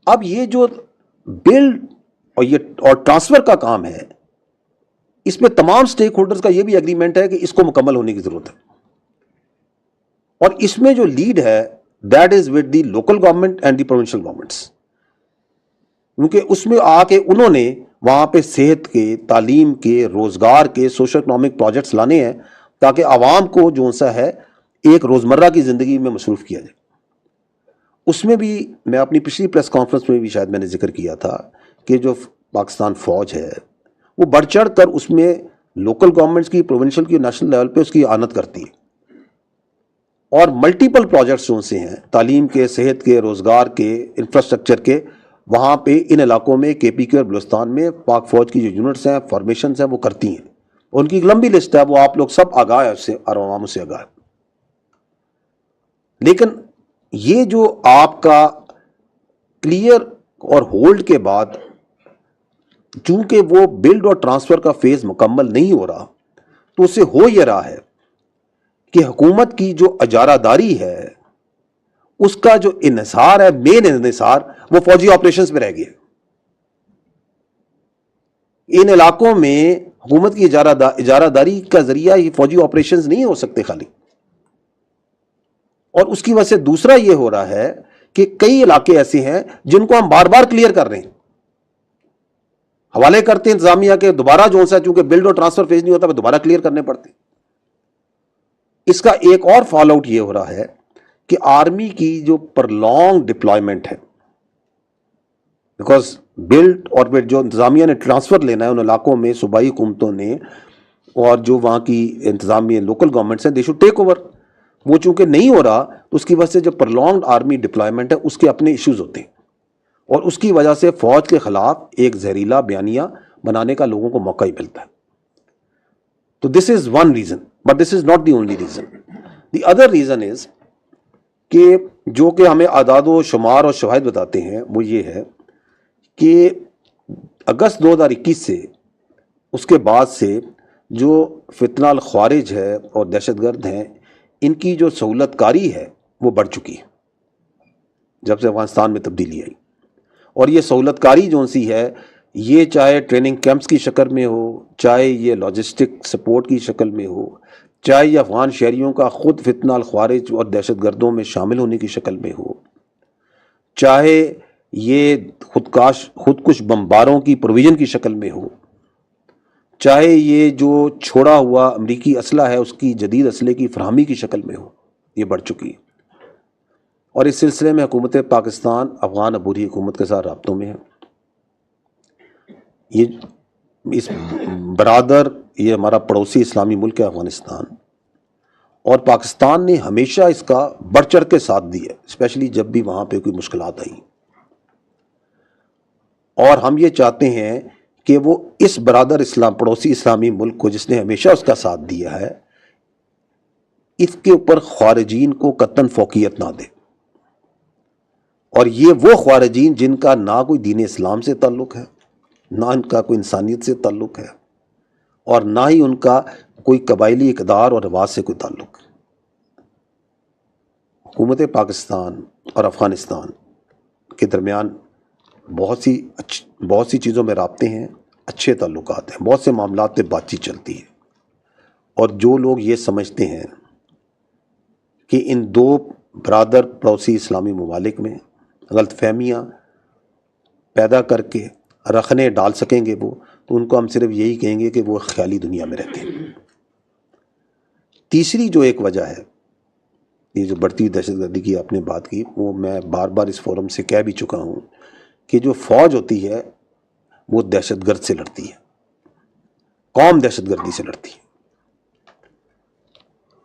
اب یہ جو بلڈ اور ٹرانسفر کا کام ہے، اس میں تمام سٹیک ہولڈرز کا یہ بھی ایگریمنٹ ہے کہ اس کو مکمل ہونے کی ضرورت ہے، اور اس میں جو لیڈ ہے that is with the local government and the provincial governments, کیونکہ اس میں آ کے انہوں نے وہاں پہ صحت کے، تعلیم کے، روزگار کے، سوشل اکنامک پروجیکٹس لانے ہیں تاکہ عوام کو جو سا ہے ایک روزمرہ کی زندگی میں مصروف کیا جائے۔ اس میں بھی میں اپنی پچھلی پریس کانفرنس میں بھی شاید میں نے ذکر کیا تھا کہ جو پاکستان فوج ہے وہ بڑھ چڑھ کر اس میں لوکل گورنمنٹس کی، پروونشل کی، نیشنل لیول پہ اس کی اعانت کرتی ہے، اور ملٹیپل پروجیکٹس جو سے ہیں تعلیم کے، صحت کے، روزگار کے، انفراسٹرکچر کے، وہاں پہ ان علاقوں میں کے پی کے اور بلوچستان میں پاک فوج کی جو یونٹس ہیں، فارمیشنز ہیں، وہ کرتی ہیں۔ ان کی ایک لمبی لسٹ ہے، وہ آپ لوگ سب آگاہ ہے اس سے اور عوام سے آگاہ ہے۔ لیکن یہ جو آپ کا کلیئر اور ہولڈ کے بعد چونکہ وہ بلڈ اور ٹرانسفر کا فیز مکمل نہیں ہو رہا، تو اس سے ہو یہ رہا ہے کہ حکومت کی جو اجارہ داری ہے اس کا جو انحصار ہے، مین انحصار، وہ فوجی آپریشنز پہ رہ گیا۔ ان علاقوں میں حکومت کی اجارہ داری کا ذریعہ یہ فوجی آپریشنز نہیں ہو سکتے خالی، اور اس کی وجہ سے دوسرا یہ ہو رہا ہے کہ کئی علاقے ایسے ہیں جن کو ہم بار بار کلیئر کر رہے ہیں، حوالے کرتے ہیں انتظامیہ کے، دوبارہ جو سا چونکہ بلڈ اور ٹرانسفر فیز نہیں ہوتا وہ دوبارہ کلیئر کرنے پڑتے ہیں۔ اس کا ایک اور فال آؤٹ یہ ہو رہا ہے کہ آرمی کی جو پرلونگ ڈپلائمنٹ ہے، بیکاز بلڈ اور جو انتظامیہ نے ٹرانسفر لینا ہے ان علاقوں میں، صوبائی حکومتوں نے اور جو وہاں کی انتظامیہ لوکل گورنمنٹس ہیں، دے شوڈ ٹیک اوور۔ وہ چونکہ نہیں ہو رہا تو اس کی وجہ سے جو پرلونگڈ آرمی ڈپلائمنٹ ہے اس کے اپنے ایشوز ہوتے ہیں، اور اس کی وجہ سے فوج کے خلاف ایک زہریلا بیانیہ بنانے کا لوگوں کو موقع ہی ملتا ہے۔ تو this is one reason, but this is not the only reason. The other reason is کہ جو کہ ہمیں اعداد و شمار اور شواہد بتاتے ہیں، وہ یہ ہے کہ اگست 2021 سے اس کے بعد سے جو فتنہ الخوارج ہے اور دہشت گرد ہیں، ان کی جو سہولت کاری ہے وہ بڑھ چکی ہے جب سے افغانستان میں تبدیلی آئی، اور یہ سہولت کاری جو سی ہے، یہ چاہے ٹریننگ کیمپس کی شکل میں ہو، چاہے یہ لاجسٹک سپورٹ کی شکل میں ہو، چاہے یہ افغان شہریوں کا خود فتنہ الخوارج اور دہشت گردوں میں شامل ہونے کی شکل میں ہو، چاہے یہ خودکش بمباروں کی پروویژن کی شکل میں ہو، چاہے یہ جو چھوڑا ہوا امریکی اسلحہ ہے اس کی جدید اسلحے کی فراہمی کی شکل میں ہو، یہ بڑھ چکی ہے۔ اور اس سلسلے میں حکومت پاکستان افغان عبوری حکومت کے ساتھ رابطوں میں ہے۔ یہ اس برادر، یہ ہمارا پڑوسی اسلامی ملک ہے افغانستان، اور پاکستان نے ہمیشہ اس کا بڑھ چڑھ کے ساتھ دیا، اسپیشلی جب بھی وہاں پہ کوئی مشکلات آئیں، اور ہم یہ چاہتے ہیں کہ وہ اس برادر اسلام، پڑوسی اسلامی ملک کو جس نے ہمیشہ اس کا ساتھ دیا ہے، اس کے اوپر خارجین کو قطعاً فوقیت نہ دے، اور یہ وہ خارجین جن کا نہ کوئی دین اسلام سے تعلق ہے، نہ ان کا کوئی انسانیت سے تعلق ہے، اور نہ ہی ان کا کوئی قبائلی اقدار اور رواج سے کوئی تعلق ہے۔ حکومت پاکستان اور افغانستان کے درمیان بہت سی چیزوں میں رابطے ہیں، اچھے تعلقات ہیں، بہت سے معاملات پہ بات چیت چلتی ہے، اور جو لوگ یہ سمجھتے ہیں کہ ان دو برادر پڑوسی اسلامی ممالک میں غلط فہمیاں پیدا کر کے رکھنے ڈال سکیں گے وہ، تو ان کو ہم صرف یہی کہیں گے کہ وہ خیالی دنیا میں رہتے ہیں۔ تیسری جو ایک وجہ ہے، یہ جو بڑھتی ہوئی دہشت گردی کی آپ نے بات کی، وہ میں بار بار اس فورم سے کہہ بھی چکا ہوں کہ جو فوج ہوتی ہے وہ دہشت گرد سے لڑتی ہے، قوم دہشت گردی سے لڑتی ہے۔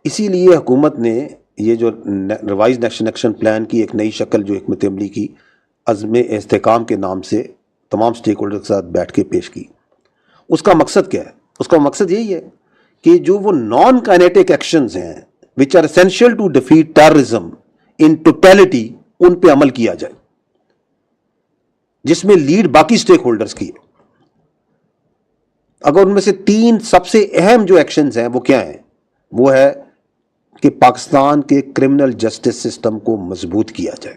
اسی لیے حکومت نے یہ جو ریوائز نیشنل ایکشن پلان کی ایک نئی شکل جو حکمت عملی کی عزم استحکام کے نام سے تمام سٹیک ہولڈر کے ساتھ بیٹھ کے پیش کی۔ اس کا مقصد کیا ہے؟ اس کا مقصد یہی ہے کہ جو وہ نان کائنیٹک ایکشنز ہیں which are essential to defeat terrorism in totality، ان پہ عمل کیا جائے، جس میں لیڈ باقی سٹیک ہولڈرز کی ہے۔ اگر ان میں سے تین سب سے اہم جو ایکشنز ہیں وہ کیا ہیں؟ وہ ہے کہ پاکستان کے کرمنل جسٹس سسٹم کو مضبوط کیا جائے،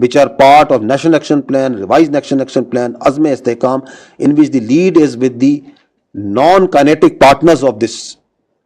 which are part of National Action Plan, revised National Action Plan, azm istehkam, in which the lead is with the non-kinetic partners of this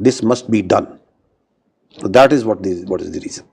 this must be done. So that is what is the reason.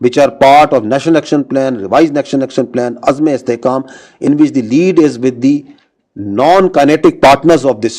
which are part of National Action Plan, revised National Action Plan, azm istehkam, in which the lead is with the non-kinetic partners of this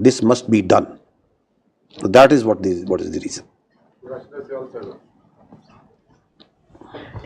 this must be done. So that is what is the reason.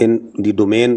in the domain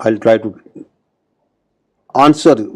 I'll try to answer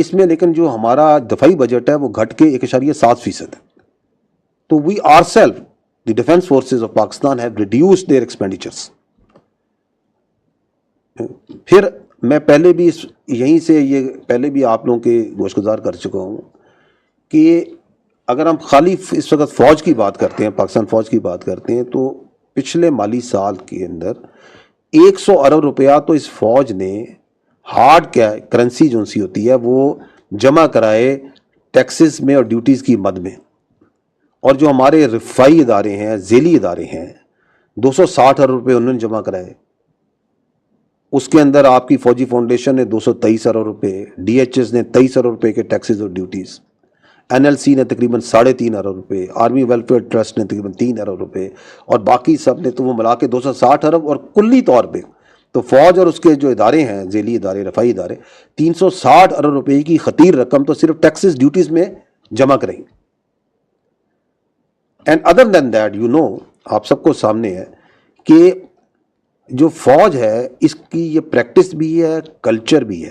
اس میں لیکن جو ہمارا دفاعی budget ہے وہ گھٹ کے 1.7% ہے. تو we are self the defence forces of Pakistan have reduced their expenditures. پھر میں پہلے بھی یہیں سے یہ پہلے بھی آپ لوگوں کے گوش گزار کر چکا ہوں کہ اگر ہم خالی اس وقت فوج کی بات کرتے ہیں، پاکستان فوج کی بات کرتے ہیں، تو پچھلے مالی سال کے اندر 100 ارب روپیہ تو اس فوج نے ہارڈ کرنسی جو سی ہوتی ہے وہ جمع کرائے ٹیکسز میں اور ڈیوٹیز کی مد میں. اور جو ہمارے رفائی ادارے ہیں، ذیلی ادارے ہیں، 260 ارب روپے انہوں نے جمع کرائے. اس کے اندر آپ کی فوجی فاؤنڈیشن نے 223 ارب روپے، ڈی ایچ ایس نے 23 ارب روپے کے ٹیکسز اور ڈیوٹیز، این ایل سی نے تقریباً 3.5 ارب روپے، آرمی ویلفیئر ٹرسٹ نے تقریباً 3 ارب روپے، اور باقی سب نے تو وہ ملا کے 260 ارب. اور کلی طور پہ تو فوج اور اس کے جو ادارے ہیں، ذیلی ادارے، رفائی ادارے، 360 ارب روپے کی خطیر رقم تو صرف ٹیکسز ڈیوٹیز میں جمع کریں. اینڈ ادر دین دیٹ آپ سب کو سامنے ہے کہ جو فوج ہے اس کی یہ پریکٹس بھی ہے، کلچر بھی ہے.